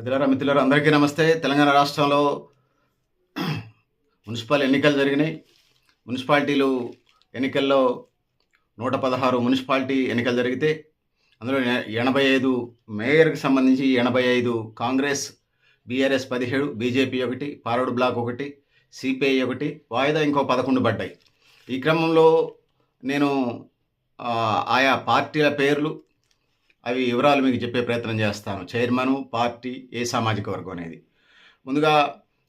పెద్దలారా మిత్రులారా అందరికీ నమస్తే. తెలంగాణ రాష్ట్రంలో మున్సిపల్ ఎన్నికలు జరిగినాయి. మున్సిపాలిటీలు ఎన్నికల్లో 116 మున్సిపాలిటీ ఎన్నికలు జరిగితే అందులో 85 మేయర్కి సంబంధించి 85 Congress, BRS 17, BJP 1, forward bloc 1, CPI 1, వాయిదా ఇంకో 11 పడ్డాయి. ఈ క్రమంలో నేను ఆయా పార్టీల పేర్లు అవి వివరాలు మీకు చెప్పే ప్రయత్నం చేస్తాను. చైర్మను, పార్టీ, ఏ సామాజిక వర్గం అనేది. ముందుగా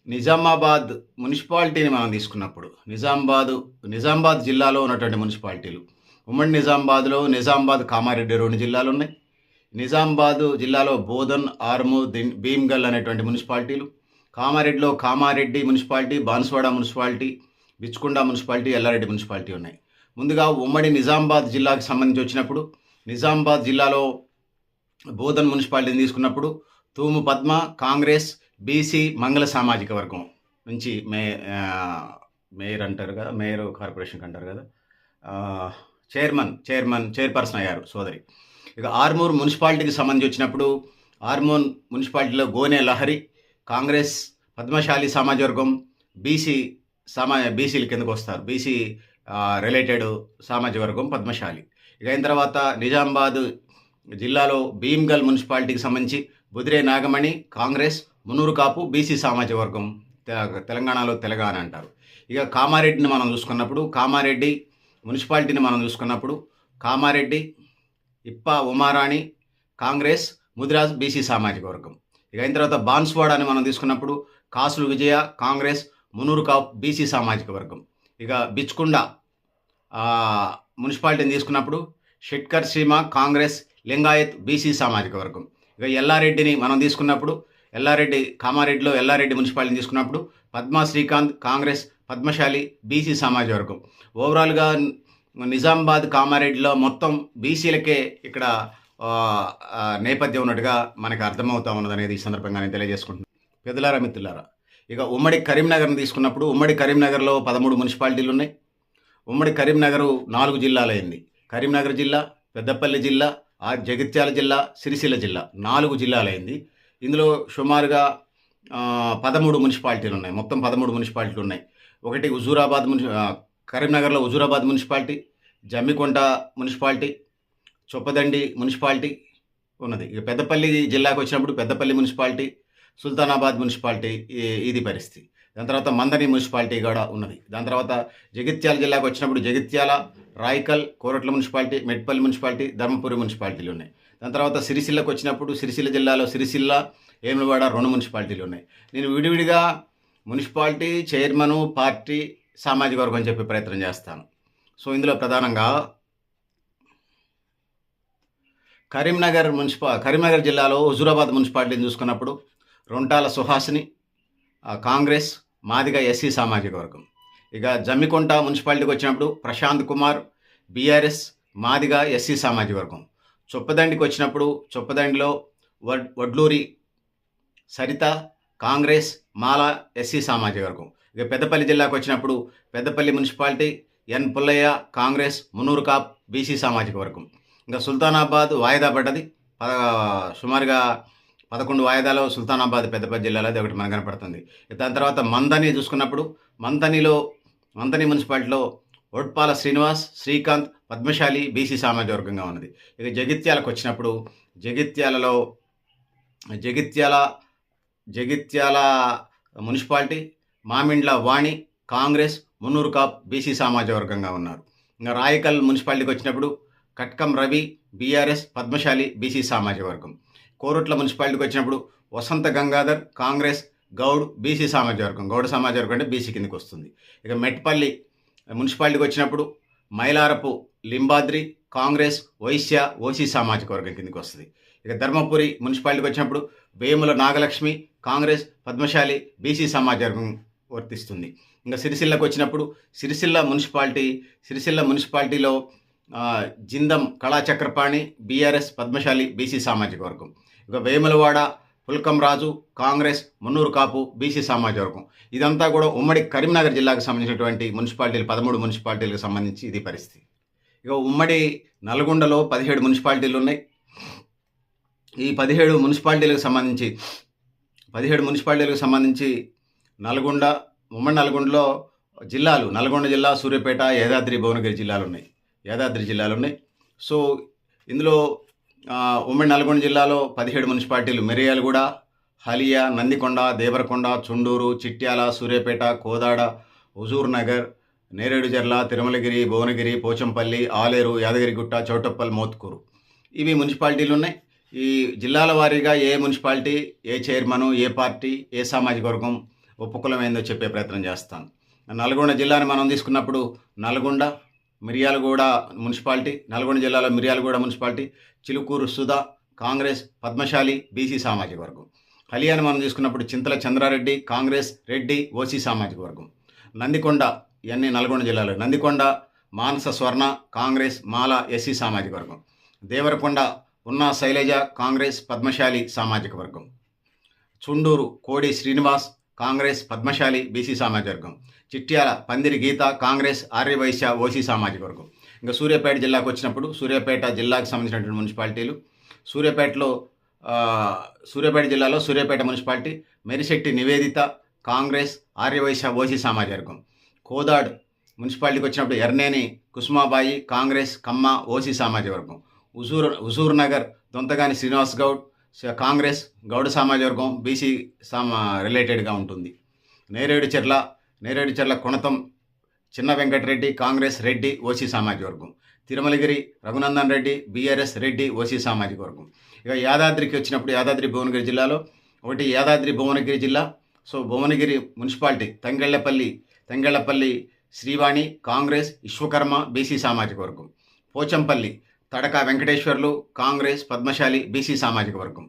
నిజామాబాద్ మున్సిపాలిటీని మనం తీసుకున్నప్పుడు నిజామాబాద్ జిల్లాలో ఉన్నటువంటి మున్సిపాలిటీలు, ఉమ్మడి నిజామాబాద్లో నిజామాబాద్, కామారెడ్డి 2 జిల్లాలు ఉన్నాయి. నిజామాబాద్ జిల్లాలో బోధన్, ఆర్మూర్, భీమ్గల్ అనేటువంటి మున్సిపాలిటీలు, కామారెడ్డిలో Kamareddy municipality, Banswada municipality, Bichkunda municipality, Yellareddy municipality ఉన్నాయి. ముందుగా ఉమ్మడి నిజామాబాద్ జిల్లాకు సంబంధించి వచ్చినప్పుడు నిజామాబాద్ జిల్లాలో బోధన్ మున్సిపాలిటీని తీసుకున్నప్పుడు తూము పద్మ, కాంగ్రెస్, బీసీ, మంగళ సామాజిక వర్గం నుంచి మేయర్ అంటారు కదా, మేయర్ కార్పొరేషన్కి అంటారు కదా, చైర్పర్సన్ అయ్యారు సోదరి. ఇక ఆర్మూర్ మున్సిపాలిటీకి సంబంధించి వచ్చినప్పుడు ఆర్మూర్ మున్సిపాలిటీలో గోనె లహరి, కాంగ్రెస్, పద్మశాలి సామాజిక వర్గం, బీసీల కిందకు వస్తారు. బీసీ రిలేటెడ్ సామాజిక వర్గం పద్మశాలి. ఇక అయిన తర్వాత నిజామాబాద్ జిల్లాలో భీమ్గల్ మున్సిపాలిటీకి సంబంధించి బుదిరే నాగమణి, కాంగ్రెస్, మున్నూరు కాపు, బీసీ సామాజిక వర్గం, తెలంగాణలో తెలంగాణ అంటారు. ఇక కామారెడ్డిని మనం చూసుకున్నప్పుడు కామారెడ్డి మున్సిపాలిటీని మనం చూసుకున్నప్పుడు కామారెడ్డి, ఇప్ప ఉమారాణి, కాంగ్రెస్, ముదిరాజ్, బీసీ సామాజిక వర్గం. ఇక అయిన తర్వాత బాన్స్వాడాని మనం తీసుకున్నప్పుడు కాసులు విజయ, కాంగ్రెస్, మున్నూరు కాపు, బీసీ సామాజిక వర్గం. ఇక బిచ్కుండ మున్సిపాలిటీని తీసుకున్నప్పుడు షెట్కర్ సీమ, కాంగ్రెస్, లింగాయత్, బీసీ సామాజిక వర్గం. ఇక ఎల్లారెడ్డిని మనం తీసుకున్నప్పుడు కామారెడ్డిలో ఎల్లారెడ్డి మున్సిపాలిటీని తీసుకున్నప్పుడు పద్మా శ్రీకాంత్, కాంగ్రెస్, పద్మశాలి, బీసీ సామాజిక వర్గం. ఓవరాల్గా నిజామాబాద్, కామారెడ్డిలో మొత్తం బీసీలకే ఇక్కడ నేపథ్యం ఉన్నట్టుగా మనకు అర్థమవుతా ఉన్నది అనేది ఈ సందర్భంగా నేను తెలియజేసుకుంటున్నాను. పెద్దలారా మిత్రులారా, ఇక ఉమ్మడి కరీంనగర్ని తీసుకున్నప్పుడు ఉమ్మడి కరీంనగర్లో 13 మున్సిపాలిటీలు ఉన్నాయి. ఉమ్మడి కరీంనగర్ 4 జిల్లాలైంది. కరీంనగర్ జిల్లా, పెద్దపల్లి జిల్లా, జగిత్యాల జిల్లా, సిరిసిల్ల జిల్లా 4 జిల్లాలైంది. ఇందులో సుమారుగా 13 మున్సిపాలిటీలు ఉన్నాయి. మొత్తం 13 మున్సిపాలిటీలు ఉన్నాయి. ఒకటి కరీంనగర్లో Huzurabad municipality, Jammikunta municipality, Choppadandi municipality ఉన్నది. ఇక పెద్దపల్లి జిల్లాకు వచ్చినప్పుడు పెద్దపల్లి మున్సిపాలిటీ, సుల్తానాబాద్ మున్సిపాలిటీ, ఇది పరిస్థితి. దాని తర్వాత మందని మున్సిపాలిటీ కూడా ఉన్నది. దాని తర్వాత జగిత్యాల జిల్లాకు వచ్చినప్పుడు జగిత్యాల, రాయకల్, కోరట్ల మున్సిపాలిటీ, మెట్పల్లి మున్సిపాలిటీ, ధర్మపురి మున్సిపాలిటీలు ఉన్నాయి. దాని తర్వాత సిరిసిల్లకు వచ్చినప్పుడు సిరిసిల్ల జిల్లాలో సిరిసిల్ల, వేములవాడ 2 మున్సిపాలిటీలు ఉన్నాయి. నేను విడివిడిగా మున్సిపాలిటీ, చైర్మను, పార్టీ, సామాజిక వర్గం చెప్పే ప్రయత్నం చేస్తాను. సో ఇందులో ప్రధానంగా కరీంనగర్ జిల్లాలో హుజూరాబాద్ మున్సిపాలిటీని చూసుకున్నప్పుడు రొంటాల సుహాసిని, కాంగ్రెస్, మాదిగ, ఎస్సీ సామాజిక వర్గం. ఇక జమ్మికుంట మున్సిపాలిటీకి వచ్చినప్పుడు ప్రశాంత్ కుమార్, బీఆర్ఎస్, మాదిగ, ఎస్సీ సామాజిక వర్గం. చొప్పదండికి వచ్చినప్పుడు చొప్పదండిలో వడ్లూరి సరిత, కాంగ్రెస్, మాల, ఎస్సీ సామాజిక వర్గం. ఇక పెద్దపల్లి జిల్లాకు వచ్చినప్పుడు పెద్దపల్లి మున్సిపాలిటీ, ఎన్ పుల్లయ్య, కాంగ్రెస్, మున్నూరు కాప్, బీసీ సామాజిక వర్గం. ఇంకా సుల్తానాబాద్ వాయిదా పడ్డది. సుమారుగా 11 వాయిదాలో సుల్తానాబాద్ పెద్దపల్లి జిల్లాలో అది ఒకటి మనకు కనపడుతుంది. దాని తర్వాత మందని చూసుకున్నప్పుడు మందని మున్సిపాలిటీలో ఒడ్పాల శ్రీనివాస్, శ్రీకాంత్, పద్మశాలి, బీసీ సామాజిక వర్గంగా ఉన్నది. ఇక జగిత్యాలకు వచ్చినప్పుడు జగిత్యాల మున్సిపాలిటీ, మామిండ్ల వాణి, కాంగ్రెస్, మున్నూరు కాప్, బీసీ సామాజిక వర్గంగా ఉన్నారు. ఇంకా రాయకల్ మున్సిపాలిటీకి వచ్చినప్పుడు కట్కం రవి, బీఆర్ఎస్, పద్మశాలి, బీసీ సామాజిక వర్గం. కోరుట్ల మున్సిపాలిటీకి వచ్చినప్పుడు వసంత గంగాధర్, కాంగ్రెస్, గౌడ్, బీసీ సామాజిక వర్గం. గౌడ్ సామాజిక వర్గం అంటే బీసీ కిందకి వస్తుంది. ఇక మెట్పల్లి మున్సిపాలిటీకి వచ్చినప్పుడు మైలారపు లింబాద్రి, కాంగ్రెస్, వైశ్య, ఓసీ సామాజిక వర్గం కిందకి వస్తుంది. ఇక ధర్మపురి మున్సిపాలిటీకి వచ్చినప్పుడు వేముల నాగలక్ష్మి, కాంగ్రెస్, పద్మశాలి, బీసీ సామాజిక వర్గం వర్తిస్తుంది. ఇంకా సిరిసిల్లకు వచ్చినప్పుడు సిరిసిల్ల మున్సిపాలిటీలో జిందం కళాచక్రపాణి, బీఆర్ఎస్, పద్మశాలి, బీసీ సామాజిక వర్గం. ఇక వేములవాడ పుల్కం రాజు, కాంగ్రెస్, మున్నూరు కాపు, బీసీ సామాజిక వర్గం. ఇదంతా కూడా ఉమ్మడి కరీంనగర్ జిల్లాకు సంబంధించినటువంటి మున్సిపాలిటీలు, 13 మున్సిపాలిటీలకు సంబంధించి ఇది పరిస్థితి. ఇక ఉమ్మడి నల్గొండలో 17 మున్సిపాలిటీలు ఉన్నాయి. ఈ 17 మున్సిపాలిటీలకు సంబంధించి 17 మున్సిపాలిటీలకు సంబంధించి నల్గొండ, ఉమ్మడి నల్గొండలో జిల్లాలు నల్గొండ జిల్లా, సూర్యాపేట, యాదాద్రి భువనగిరి జిల్లాలున్నాయి. సో ఇందులో ఉమ్మడి నల్గొండ జిల్లాలో 17 మున్సిపాలిటీలు మిర్యాలగూడ, హలియా, నందికొండ, దేవరకొండ, చుండూరు, చిట్యాల, సూర్యాపేట, కోదాడ, హుజూర్ నగర్, నేరేడుజర్ల, తిరుమలగిరి, భువనగిరి, పోచంపల్లి, ఆలేరు, యాదగిరిగుట్ట, చౌటప్పల్, మోత్కూరు ఇవి మున్సిపాలిటీలు ఉన్నాయి. ఈ జిల్లాల వారీగా ఏ మున్సిపాలిటీ, ఏ చైర్మను, ఏ పార్టీ, ఏ సామాజిక వర్గం ఉపకులమైందో చెప్పే ప్రయత్నం చేస్తాను. నల్గొండ జిల్లాని మనం తీసుకున్నప్పుడు నల్గొండ, మిర్యాలగూడ మున్సిపాలిటీ, నల్గొండ జిల్లాలో మిర్యాలగూడ మున్సిపాలిటీ, చిలుకూరు సుధా కాంగ్రెస్, పద్మశాలి బీసీ సామాజిక వర్గం. హలియాని మనం తీసుకున్నప్పుడు చింతల చంద్రారెడ్డి కాంగ్రెస్, రెడ్డి ఓసీ సామాజిక వర్గం. నందికొండ ఇవన్నీ నల్గొండ జిల్లాలో. నందికొండ మానస స్వర్ణ కాంగ్రెస్, మాల ఎస్సీ సామాజిక వర్గం. దేవరకొండ ఉన్నా శైలజ కాంగ్రెస్, పద్మశాలి సామాజిక వర్గం. చుండూరు కోడి శ్రీనివాస్ కాంగ్రెస్, పద్మశాలి బీసీ సామాజిక వర్గం. చిట్యాల పందిరి గీత కాంగ్రెస్, ఆర్యవైశ్య ఓసీ సామాజిక వర్గం. ఇంకా సూర్యాపేట జిల్లాకు వచ్చినప్పుడు సూర్యాపేట జిల్లాకు సంబంధించినటువంటి మున్సిపాలిటీలు. సూర్యాపేట జిల్లాలో సూర్యాపేట మున్సిపాలిటీ మెరిశెట్టి నివేదిత కాంగ్రెస్, ఆర్యవైశ్య ఓసీ సామాజిక వర్గం. కోదాడ్ మున్సిపాలిటీకి వచ్చినప్పుడు ఎర్నేని కుసుమాబాయి కాంగ్రెస్, కమ్మ ఓసీ సామాజిక వర్గం. హుజూర్ నగర్ దొంతగాని శ్రీనివాస్ గౌడ్ కాంగ్రెస్, గౌడ సామాజిక వర్గం బీసీ రిలేటెడ్గా ఉంటుంది. నేరేడుచెర్ల కొణతం చిన్న వెంకటరెడ్డి కాంగ్రెస్, రెడ్డి ఓసీ సామాజిక వర్గం. తిరుమలగిరి రఘునందన్ రెడ్డి బీఆర్ఎస్, రెడ్డి ఓసీ సామాజిక వర్గం. ఇక యాదాద్రికి వచ్చినప్పుడు యాదాద్రి భువనగిరి జిల్లాలో ఒకటి యాదాద్రి భువనగిరి జిల్లా. So Bhuvanagiri municipality Thangellapalli Srivani Congress, Vishwakarma BC సామాజిక వర్గం. పోచంపల్లి తడక వెంకటేశ్వర్లు కాంగ్రెస్, పద్మశాలి బీసీ సామాజిక వర్గం.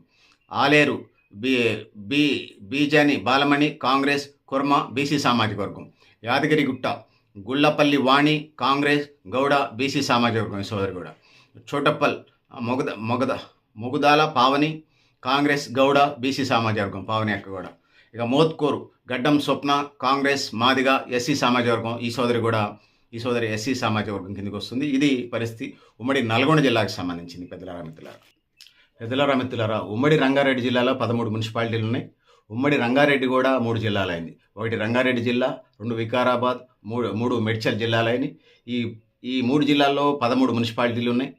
ఆలేరు బీజాని బాలమణి కాంగ్రెస్, కుర్మ బీసీ సామాజిక వర్గం. యాదగిరిగుట్ట గుళ్ళపల్లి వాణి కాంగ్రెస్, గౌడ బీసీ సామాజిక వర్గం సోదరిగూడ. చోటప్పల్ మొగుదాల పావని కాంగ్రెస్, గౌడ బీసీ సామాజిక వర్గం పావని అక్క కూడా. ఇక మోత్కూరు గడ్డం స్వప్న కాంగ్రెస్, మాదిగ ఎస్సీ సామాజిక వర్గం. ఈ సోదరి ఎస్సీ సామాజిక వర్గం కిందకి వస్తుంది. ఇది పరిస్థితి ఉమ్మడి నల్గొండ జిల్లాకు సంబంధించింది. పెద్దలారా మిత్రులారా, ఉమ్మడి రంగారెడ్డి జిల్లాలో 13 మున్సిపాలిటీలు ఉన్నాయి. ఉమ్మడి రంగారెడ్డి కూడా 3 జిల్లాలైంది. ఒకటి రంగారెడ్డి జిల్లా, 2 వికారాబాద్, 3 మేడ్చల్ జిల్లాలైనవి. ఈ 3 జిల్లాల్లో 13 మున్సిపాలిటీలు ఉన్నాయి.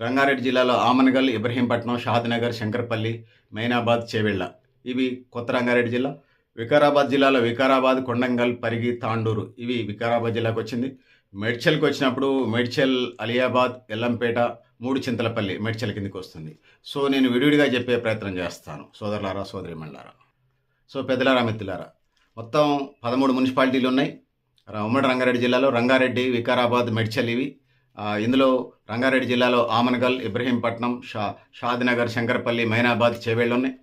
రంగారెడ్డి జిల్లాలో ఆమనగల్, ఇబ్రహీంపట్నం, షాద్నగర్, శంకర్పల్లి, మైనాబాద్, చేవెళ్ళ ఇవి కొత్త రంగారెడ్డి జిల్లా. వికారాబాద్ జిల్లాలో వికారాబాద్, కొండంగల్, పరిగి, తాండూరు ఇవి వికారాబాద్ జిల్లాకు వచ్చింది. మేడ్చల్కి వచ్చినప్పుడు మేడ్చల్, అలియాబాద్, ఎల్లంపేట, 3 చింతలపల్లి మేడ్చల్ కిందకి వస్తుంది. సో నేను విడివిడిగా చెప్పే ప్రయత్నం చేస్తాను సోదరులారా, సోదరిమణులారా. సో పెద్దలారా, మిత్రులారా, మొత్తం 13 మున్సిపాలిటీలు ఉన్నాయి ఉమ్మడి రంగారెడ్డి జిల్లాలో. రంగారెడ్డి, వికారాబాద్, మేడ్చల్ ఇవి. ఇందులో రంగారెడ్డి జిల్లాలో ఆమనగల్, ఇబ్రహీంపట్నం, షాద్నగర్, శంకర్పల్లి, మైనాబాద్, చేవేళ్ళు ఉన్నాయి.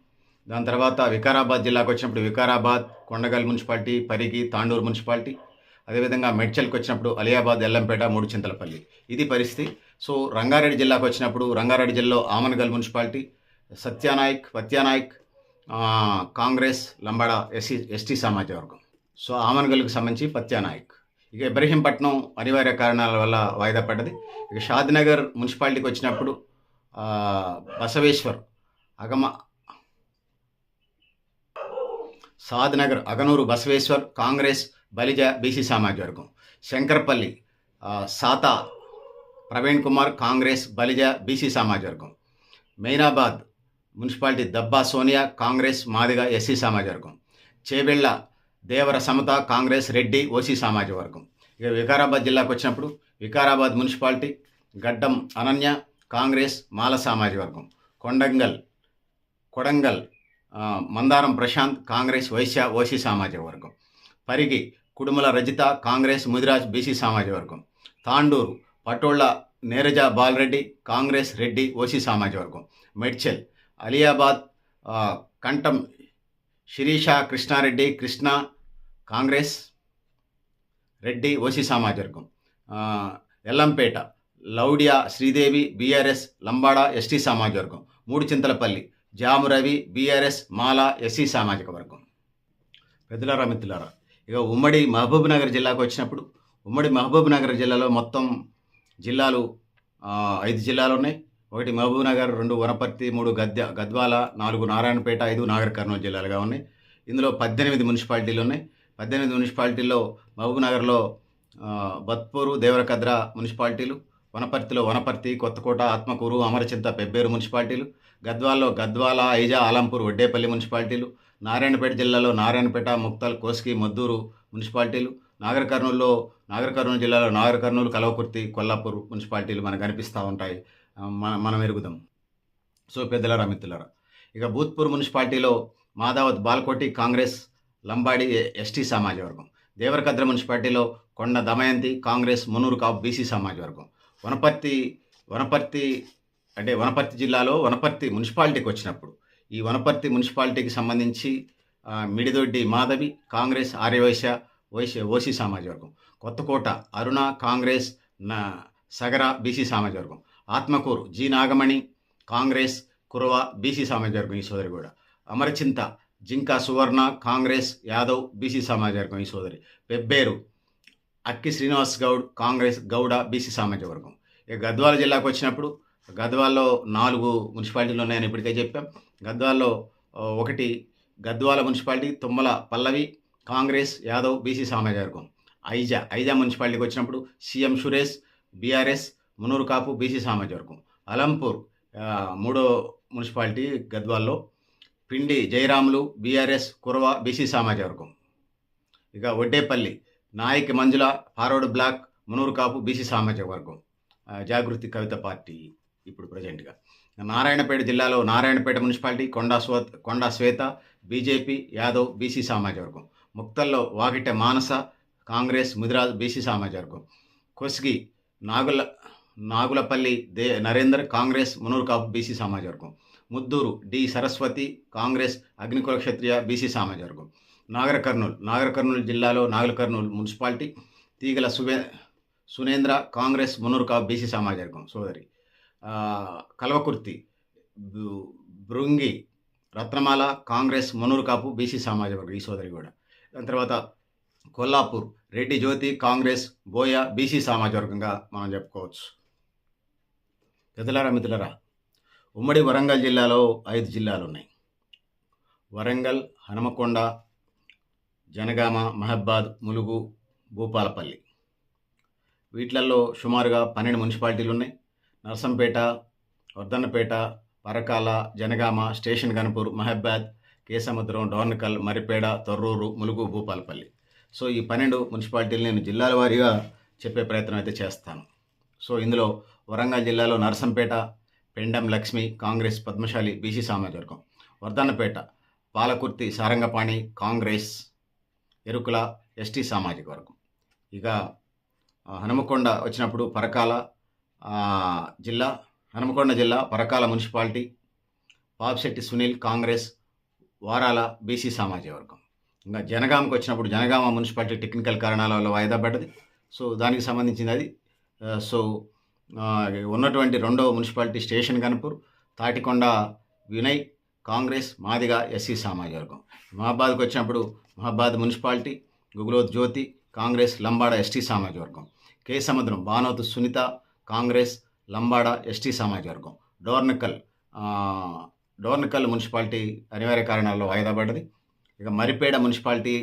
దాని తర్వాత వికారాబాద్ జిల్లాకు వచ్చినప్పుడు వికారాబాద్, కొండగల్ మున్సిపాలిటీ, పరిగి, తాండూరు మున్సిపాలిటీ. అదేవిధంగా మేడ్చల్కి వచ్చినప్పుడు అలియాబాద్, ఎల్లంపేట, 3 చింతలపల్లి. ఇది పరిస్థితి. సో రంగారెడ్డి జిల్లాకు వచ్చినప్పుడు రంగారెడ్డి జిల్లాలో ఆమనగల్ మున్సిపాలిటీ, పత్యానాయక్ కాంగ్రెస్, లంబాడ ఎస్టీ సామాజిక వర్గం. సో ఆమనగల్కి సంబంధించి పత్యానాయక్. ఇక ఇబ్రహీంపట్నం అనివార్య కారణాల వల్ల వాయిదా పడ్డది. ఇక షాద్నగర్ మున్సిపాలిటీకి వచ్చినప్పుడు బసవేశ్వర్ సాద్నగర్ అగనూరు బసవేశ్వర్ కాంగ్రెస్, బలిజ బీసీ సామాజిక వర్గం. శంకర్పల్లి సాతా ప్రవీణ్ కుమార్ కాంగ్రెస్, బలిజ బీసీ సామాజిక వర్గం. మైనాబాద్ మున్సిపాలిటీ దబ్బా సోనియా కాంగ్రెస్, మాదిగ ఎస్సీ సామాజిక వర్గం. చేవెళ్ళ దేవర సమత కాంగ్రెస్, రెడ్డి ఓసీ సామాజిక వర్గం. ఇక వికారాబాద్ జిల్లాకు వచ్చినప్పుడు వికారాబాద్ మున్సిపాలిటీ గడ్డం అనన్య కాంగ్రెస్, మాల సామాజిక వర్గం. కొడంగల్ మందారం ప్రశాంత్ కాంగ్రెస్, వైశ్య ఓసీ సామాజిక వర్గం. పరిగి కుడుమల రజిత కాంగ్రెస్, ముదిరాజ్ బీసీ సామాజిక వర్గం. తాండూరు పటోళ్ల నీరజ బాలరెడ్డి కాంగ్రెస్, రెడ్డి ఓసీ సామాజిక వర్గం. మేడ్చల్ అలియాబాద్ కంఠం శిరీష కృష్ణారెడ్డి కృష్ణ కాంగ్రెస్, రెడ్డి ఓసీ సామాజిక వర్గం. ఎల్లంపేట లౌడియా శ్రీదేవి బీఆర్ఎస్, లంబాడ ఎస్టీ సామాజిక వర్గం. 3 చింతలపల్లి జామురవి బీఆర్ఎస్, మాల ఎస్సీ సామాజిక వర్గం. పెద్దలారా, మిత్రులారా, ఇక ఉమ్మడి మహబూబ్ నగర్ జిల్లాకు వచ్చినప్పుడు ఉమ్మడి మహబూబ్ నగర్ జిల్లాలో మొత్తం జిల్లాలు 5 జిల్లాలు ఉన్నాయి. ఒకటి మహబూబ్నగర్, 2 వనపర్తి, 3 గద్వాల, 4 నారాయణపేట, 5 నాగర్ కర్నూలు జిల్లాలుగా ఉన్నాయి. ఇందులో 18 మున్సిపాలిటీలు ఉన్నాయి. 18 మున్సిపాలిటీల్లో మహబూబ్నగర్లో బత్పూరు, దేవరకద్ర మున్సిపాలిటీలు, వనపర్తిలో వనపర్తి, కొత్తకోట, ఆత్మకూరు, అమరచింత, పెబ్బేరు మున్సిపాలిటీలు, గద్వాల్లో గద్వాల, ఐజా, ఆలంపూర్, వడ్డేపల్లి మున్సిపాలిటీలు, నారాయణపేట జిల్లాలో నారాయణపేట, ముక్తల్, కోస్గి, మద్దూరు మున్సిపాలిటీలు, నాగర్ కర్నూలు జిల్లాలో నాగర్ కర్నూలు, కల్వకుర్తి, కొల్లాపూర్ మున్సిపాలిటీలు మనకు కనిపిస్తూ ఉంటాయి. మనం ఎరుగుదాం. సో పెద్దలారా, మిత్రులారా, ఇక భూత్పూర్ మున్సిపాలిటీలో మాదావత్, బాల్కోటి, కాంగ్రెస్, లంబాడి, ఎస్టీ సామాజిక వర్గం. దేవరకద్ర మున్సిపాలిటీలో కొండ దమయంతి, కాంగ్రెస్, మునూరు కాపు, బీసీ సామాజిక వర్గం. వనపర్తి జిల్లాలో వనపర్తి మున్సిపాలిటీకి వచ్చినప్పుడు ఈ వనపర్తి మున్సిపాలిటీకి సంబంధించి మిడిదొడ్డి మాధవి, కాంగ్రెస్, ఆర్యవైశ్య, ఓసీ సామాజిక వర్గం. కొత్తకోట అరుణ, కాంగ్రెస్, సగర, బీసీ సామాజిక వర్గం. ఆత్మకూరు జి నాగమణి, కాంగ్రెస్, కురవ, బీసీ సామాజిక వర్గం ఈ సోదరి కూడా. అమరచింత జింకా సువర్ణ, కాంగ్రెస్, యాదవ్, బీసీ సామాజిక వర్గం ఈ సోదరి. పెబ్బేరు అక్కి శ్రీనివాస్ గౌడ్, కాంగ్రెస్, గౌడ, బీసీ సామాజిక వర్గం. ఇక గద్వాల జిల్లాకు వచ్చినప్పుడు గద్వాల్లో 4 మున్సిపాలిటీలు ఉన్నాయని ఇప్పటికే చెప్పాం. గద్వాల్లో ఒకటి గద్వాల మున్సిపాలిటీ, తుమ్మల పల్లవి, కాంగ్రెస్, యాదవ్, బీసీ సామాజిక వర్గం. ఐజా మున్సిపాలిటీకి వచ్చినప్పుడు CM Suresh, BRS, Munnuru Kapu, BC సామాజిక వర్గం. అలంపూర్ 3వ మున్సిపాలిటీ గద్వాల్లో పిండి జయరాములు, బీఆర్ఎస్, కురవ, బీసీ సామాజిక వర్గం. ఇక వడ్డేపల్లి నాయక్ మంజుల, forward black, Munnuru Kapu, BC సామాజిక వర్గం. జాగృతి కవిత పార్టీ ఇప్పుడు ప్రజెంట్గా. నారాయణపేట జిల్లాలో నారాయణపేట మున్సిపాలిటీ కొండా శ్వేత, బీజేపీ, యాదవ్, బీసీ సామాజిక వర్గం. ముక్తల్లో వాకిట మానస, కాంగ్రెస్, ముదిరాజ్, బీసీ సామాజిక వర్గం. కొస్గి నాగులపల్లి నరేందర్, కాంగ్రెస్, మునూరు కాపు, బీసీ సామాజిక వర్గం. ముద్దూరు డి సరస్వతి, కాంగ్రెస్, అగ్నికుల క్షత్రియ, బీసీ సామాజిక వర్గం. నాగర్ కర్నూలు జిల్లాలో నాగర్ కర్నూలు మున్సిపాలిటీ తీగల సునేంద్ర, కాంగ్రెస్, మునూరు కాపు, బీసీ సామాజిక వర్గం సోదరి. కల్వకుర్తి బృంగి రత్నమాల, కాంగ్రెస్, మునూరు కాపు, బీసీ సామాజిక వర్గం ఈ సోదరి కూడా. దాని తర్వాత కొల్లాపూర్ రెడ్డి జ్యోతి, కాంగ్రెస్, బోయ, బీసీ సామాజిక వర్గంగా మనం చెప్పుకోవచ్చు. పెద్దలారా, మిత్రులారా, ఉమ్మడి వరంగల్ జిల్లాలో 5 జిల్లాలు ఉన్నాయి. వరంగల్, హనుమకొండ, జనగామ, మహబాద్, ములుగు, భూపాలపల్లి. వీటిలలో సుమారుగా 12 మున్సిపాలిటీలు ఉన్నాయి. నర్సంపేట, వర్ధన్నపేట, పరకాల, జనగామ, స్టేషన్ గన్పూర్, మహబాద్, కేసముద్రం, డోర్నకల్, మరిపేడ, తొర్రూరు, ములుగు, భూపాలపల్లి. సో ఈ 12 మున్సిపాలిటీలు నేను జిల్లాల వారీగా చెప్పే ప్రయత్నం అయితే చేస్తాను. సో ఇందులో వరంగల్ జిల్లాలో నర్సంపేట పెండం లక్ష్మి, కాంగ్రెస్, పద్మశాలి, బీసీ సామాజిక వర్గం. వర్ధన్నపేట పాలకుర్తి, సారంగపాణి, కాంగ్రెస్, ఎరుకుల, ఎస్టీ సామాజిక వర్గం. ఇక హనుమకొండ వచ్చినప్పుడు హనుమకొండ జిల్లా పరకాల మున్సిపాలిటీ, పాపిశెట్టి సునీల్, కాంగ్రెస్, వారాల, బీసీ సామాజిక వర్గం. ఇంకా జనగామకు వచ్చినప్పుడు జనగామ మున్సిపాలిటీ టెక్నికల్ కారణాల వల్ల వాయిదా పడ్డది. సో దానికి సంబంధించింది అది. సో ఉన్నటువంటి 2వ municipality station Ghanpur, Tatikonda Vinay, Congress, Madiga, SC సామాజిక వర్గం. మహబాద్కు వచ్చినప్పుడు Mahabad municipality Gugulothu Jyothi, Congress, Lambada, ST సామాజిక వర్గం. కేసముద్రం బానోతు సునీత, కాంగ్రెస్, లంబాడ, ఎస్టీ సామాజిక వర్గం. డోర్నకల్ మున్సిపాలిటీ అనివార్య కారణాల్లో వాయిదా పడ్డది. ఇక Maripeda municipality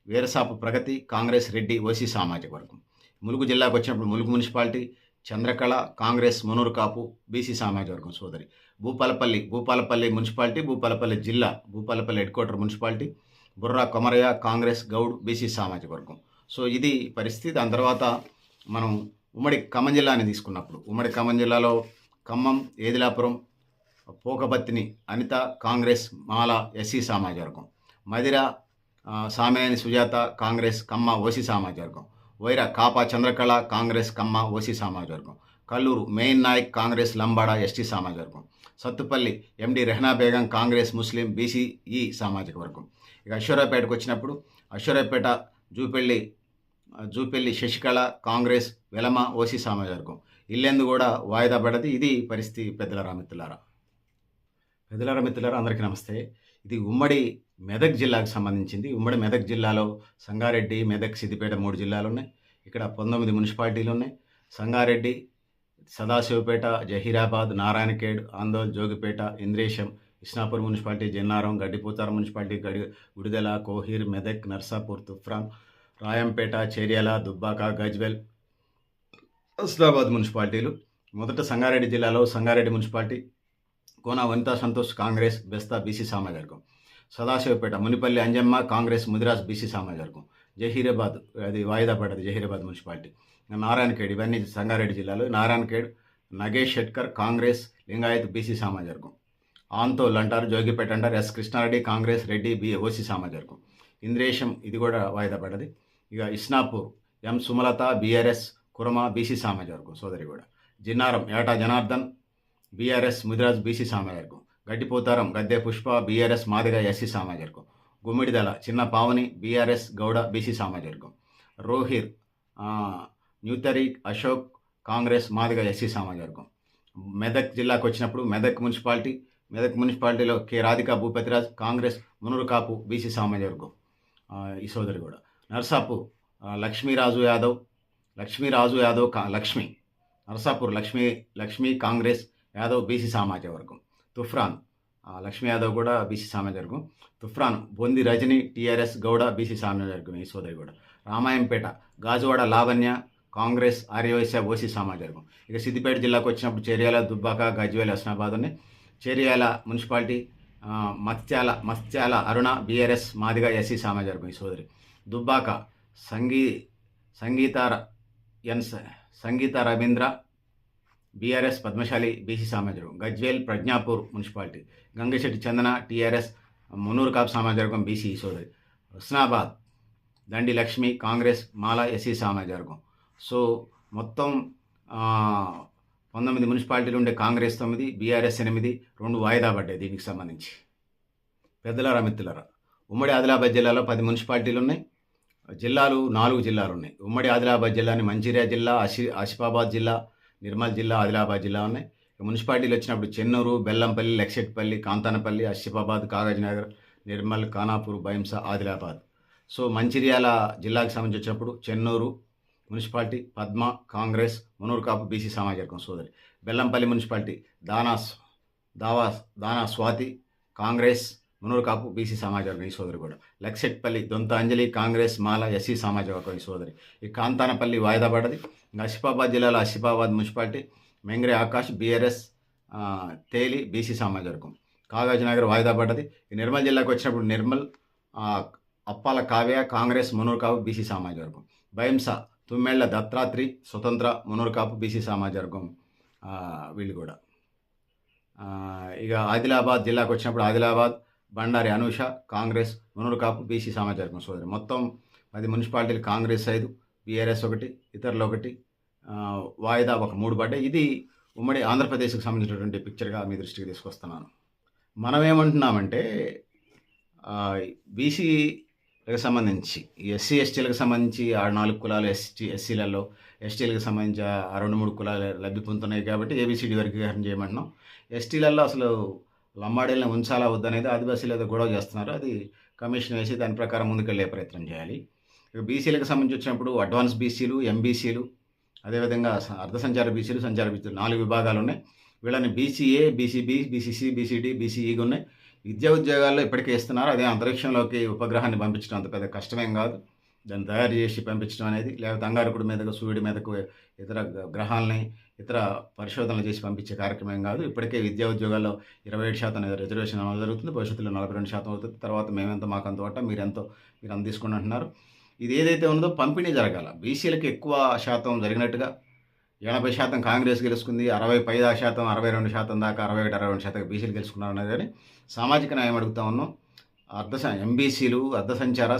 Veerasapu Pragathi, Congress, Reddy, OC సామాజిక వర్గం. ములుగు జిల్లాకు వచ్చినప్పుడు Mulugu municipality Chandrakala, Congress, Munnuru Kapu, BC సామాజిక వర్గం సోదరి. భూపాలపల్లి మున్సిపాలిటీ, భూపాలపల్లి జిల్లా, Bhupalpally head quarter municipality Borra Komaraiah, Congress, Goud, BC సామాజిక వర్గం. సో ఇది పరిస్థితి. దాని తర్వాత మనం ఉమ్మడి ఖమ్మం జిల్లాని తీసుకున్నప్పుడు ఉమ్మడి ఖమ్మం జిల్లాలో ఖమ్మం, ఏదిలాపురం, పోకబత్తిని అనిత, కాంగ్రెస్, మాల, ఎస్సీ సామాజిక వర్గం. మదిర సామేని సుజాత, కాంగ్రెస్, కమ్మ, ఓసీ సామాజిక వర్గం. వైరా కాపా చంద్రకళ, కాంగ్రెస్, కమ్మ, ఓసీ సామాజిక వర్గం. కల్లూరు మెయిన్ నాయక్, కాంగ్రెస్, లంబాడ, ఎస్టీ సామాజిక వర్గం. సత్తుపల్లి ఎండి రెహనా బేగం, కాంగ్రెస్, ముస్లిం, బీసీఈ సామాజిక వర్గం. ఇక అశ్వరావుపేటకు వచ్చినప్పుడు అశ్వరావుపేట జూపెల్లి శశికళ, కాంగ్రెస్, వెలమ, ఓసీ సామాజిక వర్గం. ఇల్లెందు కూడా వాయిదా పడ్డది. ఇది పరిస్థితి. పెద్దలారా మిత్రులారా, అందరికీ నమస్తే. ఇది ఉమ్మడి మెదక్ జిల్లాకు సంబంధించింది. ఉమ్మడి మెదక్ జిల్లాలో సంగారెడ్డి, మెదక్, సిద్దిపేట 3 జిల్లాలు ఉన్నాయి. ఇక్కడ 19 మున్సిపాలిటీలు ఉన్నాయి. సంగారెడ్డి సదాశివపేట, జహీరాబాద్, నారాయణఖేడ్, ఆందోళ్, జోగిపేట, ఇంద్రేశం, ఇస్నాపూర్ మున్సిపాలిటీ, జన్నారం, గడ్డిపూతారం మున్సిపాలిటీ, గుడిదెల, కోహీర్, మెదక్, నర్సాపూర్, తుఫ్రాన్, రాయంపేట, చేర్యాల, దుబ్బాక, గజ్వెల్, హుస్నాబాద్ మున్సిపాలిటీలు. మొదట సంగారెడ్డి జిల్లాలో సంగారెడ్డి మున్సిపాలిటీ కోన వనితా సంతోష్ కాంగ్రెస్ బెస్తా బీసీ సామాజిక వర్గం. సదాశివపేట మునిపల్లి అంజమ్మ కాంగ్రెస్ ముదిరాజ్ బీసీ సామాజిక వర్గం. జహీరాబాద్ అది వాయిదా పడ్డది జహీరాబాద్ మున్సిపాలిటీ. నారాయణఖేడ్ ఇవన్నీ సంగారెడ్డి జిల్లాలో. నారాయణఖేడ్ నగేష్ షెట్కర్ కాంగ్రెస్ లింగాయత్ బీసీ సామాజిక వర్గం. ఆంతోల్ అంటారు, జోగిపేట అంటారు, ఎస్ కృష్ణారెడ్డి కాంగ్రెస్ రెడ్డి ఓసీ సామాజిక వర్గం. ఇంద్రేశం ఇది కూడా వాయిదా పడ్డది. ఇక ఇస్నాపూర్ ఎం సుమలత బీఆర్ఎస్ కురమ బీసీ సామాజిక వర్గం సోదరి కూడా. జిన్నారం ఏటా జనార్దన్ బీఆర్ఎస్ ముదిరాజ్ బీసీ సామాజిక వర్గం. గడ్డిపోతారం గద్దె పుష్ప బీఆర్ఎస్ మాదిగ ఎస్సీ సామాజిక వర్గం. గుమ్మిడిదల చిన్న పావని బీఆర్ఎస్ గౌడ బీసీ సామాజిక వర్గం. రోహిర్ న్యూతరి అశోక్ కాంగ్రెస్ మాదిగ ఎస్సీ సామాజిక వర్గం. మెదక్ జిల్లాకు వచ్చినప్పుడు మెదక్ మున్సిపాలిటీలో కె రాధికా భూపతిరాజ్ కాంగ్రెస్ మునురు కాపు బీసీ సామాజిక వర్గం ఈ సోదరి కూడా. నర్సాపూర్ లక్ష్మీరాజు యాదవ్ లక్ష్మి నర్సాపూర్ లక్ష్మి కాంగ్రెస్ యాదవ్ బీసీ సామాజిక వర్గం. తుఫ్రాన్ లక్ష్మీ యాదవ్ కూడా బీసీ సామాజిక వర్గం. తుఫ్రాన్ బొంది రజని టీఆర్ఎస్ గౌడ బీసీ సామాజిక వర్గం ఈ సోదరి కూడా. రామాయంపేట గాజువాడ లావణ్య కాంగ్రెస్ ఆర్యవైశ్య ఓసీ సామాజిక వర్గం. ఇక సిద్దిపేట జిల్లాకు వచ్చినప్పుడు చేర్యాల, దుబ్బాక, గజ్వేల్, హస్నాబాద్ ఉన్నాయి. చేర్యాల మున్సిపాలిటీ మత్స్యాల అరుణ బీఆర్ఎస్ మాదిగ ఎస్సీ సామాజిక వర్గం ఈ సోదరి. దుబ్బాక సంగీత రవీంద్ర బీఆర్ఎస్ పద్మశాలి బీసీ సామాజిక వర్గం. గజ్వేల్ ప్రజ్ఞాపూర్ మున్సిపాలిటీ గంగశెట్టి చందన టీఆర్ఎస్ మున్నూరు కాపు సామాజిక వర్గం బీసీ సోదరి. హుస్నాబాద్ దండి లక్ష్మి కాంగ్రెస్ మాల ఎస్సీ సామాజిక వర్గం. సో మొత్తం 19 మున్సిపాలిటీలు ఉండే కాంగ్రెస్ 9, బీఆర్ఎస్ 8, 2 వాయిదా పడ్డాయి. దీనికి సంబంధించి పెద్దలారా మిత్రులారా, ఉమ్మడి ఆదిలాబాద్ జిల్లాలో 10 మున్సిపాలిటీలు ఉన్నాయి. 4 జిల్లాలు ఉన్నాయి. ఉమ్మడి ఆదిలాబాద్ జిల్లాని మంచిర్యాల జిల్లా, ఆసిఫాబాద్ జిల్లా, నిర్మల్ జిల్లా, ఆదిలాబాద్ జిల్లా ఉన్నాయి. మున్సిపాలిటీలు వచ్చినప్పుడు చెన్నూరు, బెల్లంపల్లి, లక్షెట్పల్లి, కాంతానపల్లి, ఆసిఫాబాద్, కాగజ్నగర్, నిర్మల్, ఖానాపూర్, బైంసా, ఆదిలాబాద్. సో మంచిర్యాల జిల్లాకు సంబంధించి వచ్చినప్పుడు చెన్నూరు మున్సిపాలిటీ పద్మ కాంగ్రెస్ మునూరు కాపు బీసీ సామాజిక వర్గం సోదరి. బెల్లంపల్లి మున్సిపాలిటీ దానా స్వాతి కాంగ్రెస్ మునూరు కాపు బీసీ సామాజిక వర్గం ఈ సోదరి కూడా. లక్షెట్పల్లి దొంత అంజలి కాంగ్రెస్ మాల ఎస్సీ సామాజిక వర్గం ఈ సోదరి. ఈ కాంతానపల్లి వాయిదా పడ్డది. ఆసిఫాబాద్ జిల్లాలో ఆసిఫాబాద్ మున్సిపాలిటీ మెంగ్రే ఆకాష్ బీఆర్ఎస్ తేలి బీసీ సామాజిక వర్గం. కాగజ్నగర్ వాయిదా పడ్డది. ఈ నిర్మల్ జిల్లాకు వచ్చినప్పుడు నిర్మల్ అప్పాల కావ్య కాంగ్రెస్ మునూరు కాపు బీసీ సామాజిక వర్గం. బైంసా తుమ్మెళ్ల దత్తాత్రి స్వతంత్ర మునూరు కాపు బీసీ సామాజిక వర్గం వీళ్ళు కూడా. ఇక ఆదిలాబాద్ జిల్లాకు వచ్చినప్పుడు ఆదిలాబాద్ బండారి అనూష కాంగ్రెస్ మునూరు కాపు బీసీ సామాజిక వర్గం సోదరి. మొత్తం 10 మున్సిపాలిటీలు కాంగ్రెస్ 5, బీఆర్ఎస్ 1, ఇతరులు 1 వాయిదా 3 పడ్డాయి. ఇది ఉమ్మడి ఆంధ్రప్రదేశ్కి సంబంధించినటువంటి పిక్చర్గా మీ దృష్టికి తీసుకొస్తున్నాను. మనం ఏమంటున్నామంటే బీసీలకు సంబంధించి ఎస్సీ ఎస్టీలకు సంబంధించి 4 కులాలు ఎస్సీలలో ఎస్టీలకు సంబంధించి 2-3 కులాలు లబ్ధి పొందుతున్నాయి కాబట్టి ఏబిసిడి వర్గీకరణ చేయమంటున్నాం. ఎస్టీలలో అసలు లంబాడీలను ఉంచాలా వద్దనేది ఆదివాసీలు ఏదో గొడవ చేస్తున్నారు. అది కమిషన్ వేసి దాని ప్రకారం ముందుకెళ్ళే ప్రయత్నం చేయాలి. ఇక బీసీలకు సంబంధించి వచ్చినప్పుడు అడ్వాన్స్ బీసీలు, ఎంబీసీలు, అదేవిధంగా అర్ధసంచార బీసీలు, సంచార బీసీలు 4 విభాగాలు ఉన్నాయి. వీళ్ళని బీసీఏ, బీసీబీ, బీసీసీ, బీసీడీ, బీసీఈగా ఉన్నాయి. విద్యా ఉద్యోగాల్లో ఇప్పటికే ఇస్తున్నారు. అదే అంతరిక్షంలోకి ఉపగ్రహాన్ని పంపించడం అంత పెద్ద కష్టమేం కాదు. దాన్ని తయారు చేసి పంపించడం అనేది, లేకపోతే అంగారకుడి మీదకు సూర్యుడి మీదకు ఇతర గ్రహాలని ఇతర పరిశోధనలు చేసి పంపించే కార్యక్రమం కాదు. ఇప్పటికే విద్యా ఉద్యోగాల్లో 27% రిజర్వేషన్ అమలు జరుగుతుంది. భవిష్యత్తులో 42% అవుతుంది. తర్వాత మేమెంతో మాకంత వాటా మీరు అంత తీసుకుని అంటున్నారు. ఇది ఏదైతే ఉన్నదో పంపిణీ జరగాల. బీసీలకు ఎక్కువ శాతం జరిగినట్టుగా 80% కాంగ్రెస్ గెలుచుకుంది, 60% 62% దాకా 61-62% బీసీలు గెలుచుకున్నారు. కానీ సామాజిక న్యాయం అడుగుతా ఉన్నాం. ఎంబీసీలు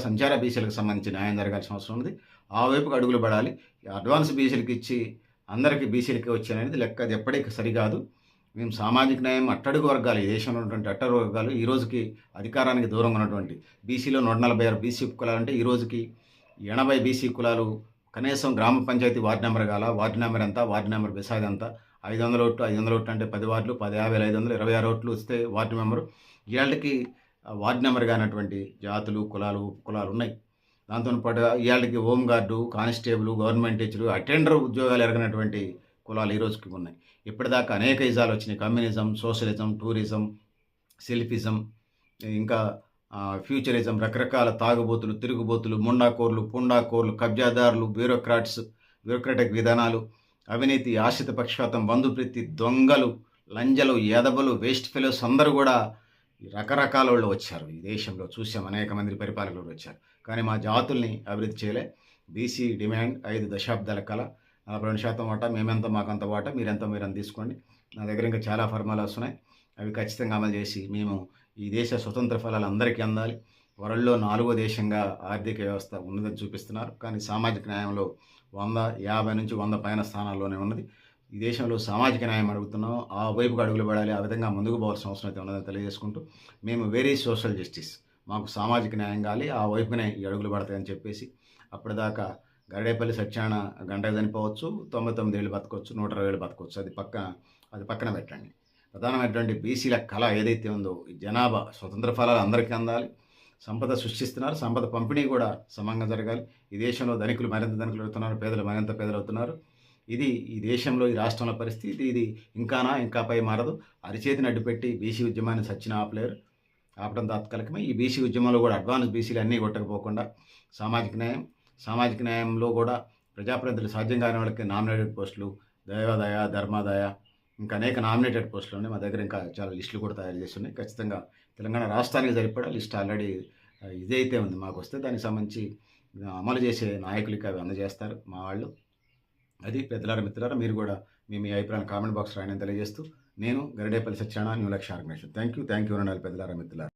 సంచార బీసీలకు సంబంధించి న్యాయం జరగాల్సిన అవసరం ఉంది. ఆ వైపుకు అడుగులు పడాలి. అడ్వాన్స్ బీసీలకు ఇచ్చి అందరికీ బీసీలకి వచ్చాయనేది లెక్క. అది ఎప్పటికీ సరికాదు. మేము సామాజిక న్యాయం అట్టడుగు వర్గాలు, ఈ దేశంలో ఉన్నటువంటి అట్టడుగు వర్గాలు, ఈ రోజుకి అధికారానికి దూరంగా ఉన్నటువంటి బీసీలో 146 బీసీ కులాలంటే ఈ రోజుకి 80 బీసీ కులాలు కనీసం గ్రామ పంచాయతీ వార్డు నెంబర్ కాల. వార్డు నెంబర్ ఎంత, వార్డు నెంబర్ బెసాది ఎంత, 500 ఓట్లు 500 ఓట్లు అంటే 10 వార్డులు, 10, 50, 500, 26 ఓట్లు వస్తే వార్డు మెంబరు. ఇవాళకి వార్డు నెంబర్ కానటువంటి జాతులు, కులాలు ఉన్నాయి. దాంతో పాటు ఇవాళకి home guard, constable, government teacher, attender ఉద్యోగాలు ఎరగనటువంటి కులాలు ఈ రోజుకి ఉన్నాయి. ఇప్పటిదాకా అనేక ఇజాలు వచ్చినాయి. కమ్యూనిజం, సోషలిజం, టూరిజం, సెల్ఫిజం, ఇంకా ఫ్యూచరిజం, రకరకాల తాగుబోతులు, తిరుగుబోతులు, ముండాకోర్లు, పుండాకోర్లు, కబ్జాదారులు, బ్యూరోక్రాటిక్ విధానాలు, అవినీతి, ఆశ్రిత పక్షపాతం, బంధుప్రీతి, దొంగలు, లంజలు, ఎదవలు, వేస్ట్ ఫెలోస్ అందరూ కూడా రకరకాల వాళ్ళు వచ్చారు. ఈ దేశంలో చూసాం, అనేక మంది పరిపాలకులు వచ్చారు. కానీ మా జాతుల్ని అభివృద్ధి చేయలే. బీసీ డిమాండ్ 5 దశాబ్దాల కల 42% వాటా, మేమెంత మాకంత వాటా, మీరెంత మీరంత తీసుకోండి. నా దగ్గర ఇంకా చాలా ఫార్ములాస్ ఉన్నాయి. అవి ఖచ్చితంగా అమలు చేసి మేము ఈ దేశ స్వతంత్ర ఫలాలు అందరికీ అందాలి. వరల్డ్లో 4వ దేశంగా ఆర్థిక వ్యవస్థ ఉన్నదని చూపిస్తున్నారు. కానీ సామాజిక న్యాయంలో 100, 50 నుంచి 100 పైన స్థానాల్లోనే ఉన్నది. ఈ దేశంలో సామాజిక న్యాయం అడుగుతున్నాం. ఆ వైపుకు అడుగులు పడాలి. ఆ విధంగా ముందుకు పోవాల్సిన అవసరం అయితే ఉన్నదని తెలియజేసుకుంటూ, మేము వెరీ సోషల్ జస్టిస్, మాకు సామాజిక న్యాయం కావాలి, ఆ వైపునే ఈ అడుగులు పడతాయని చెప్పేసి, అప్పటిదాకా గరిడేపల్లి సత్యనారాయణ గంటకు చనిపోవచ్చు, 99 ఏళ్ళు బతకొచ్చు, 120 ఏళ్ళు బతకొచ్చు. అది పక్కన పెట్టండి. ప్రధానమైనటువంటి బీసీల కళ ఏదైతే ఉందో, ఈ జనాభా స్వతంత్ర ఫలాలు అందరికీ అందాలి. సంపద సృష్టిస్తున్నారు, సంపద పంపిణీ కూడా సమంగా జరగాలి. ఈ దేశంలో ధనికులు మరింత ధనికులు అవుతున్నారు, పేదలు మరింత పేదలు అవుతున్నారు. ఇది ఈ దేశంలో, ఈ రాష్ట్రంలో పరిస్థితి. ఇది ఇంకా పై మారదు. అరిచేతిని అడ్డుపెట్టి బీసీ ఉద్యమాన్ని సచ్చిన ఆపలేరు. ఆపడం తాత్కాలికమే. ఈ బీసీ ఉద్యమంలో కూడా అడ్వాన్స్ బీసీలు అన్నీ కొట్టకపోకుండా సామాజిక న్యాయంలో కూడా ప్రజాప్రతినిధులు సాధ్యం కాని వాళ్ళకి నామినేటెడ్ పోస్టులు, దైవదయ, ధర్మదయ, ఇంకా అనేక నామినేటెడ్ పోస్టులు ఉన్నాయి. మా దగ్గర ఇంకా చాలా లిస్టులు కూడా తయారు చేస్తున్నాయి. ఖచ్చితంగా తెలంగాణ రాష్ట్రానికి సరిపడా లిస్ట్ ఆల్రెడీ ఇదైతే ఉంది. మాకు వస్తే దానికి సంబంధించి అమలు చేసే నాయకులకి అవి అందజేస్తారు మా వాళ్ళు. అది పెద్దలారా, మిత్రులారా, మీరు కూడా మీ అభిప్రాయాన్ని కామెంట్ బాక్స్ రాయని తెలియజేస్తూ, నేను గరిడేపల్లి సత్యనారాయణ, న్యూ లక్ష్య ఆర్గనైజేషన్. Thank you. ఉండాలి పెద్దలారా, మిత్రులారా.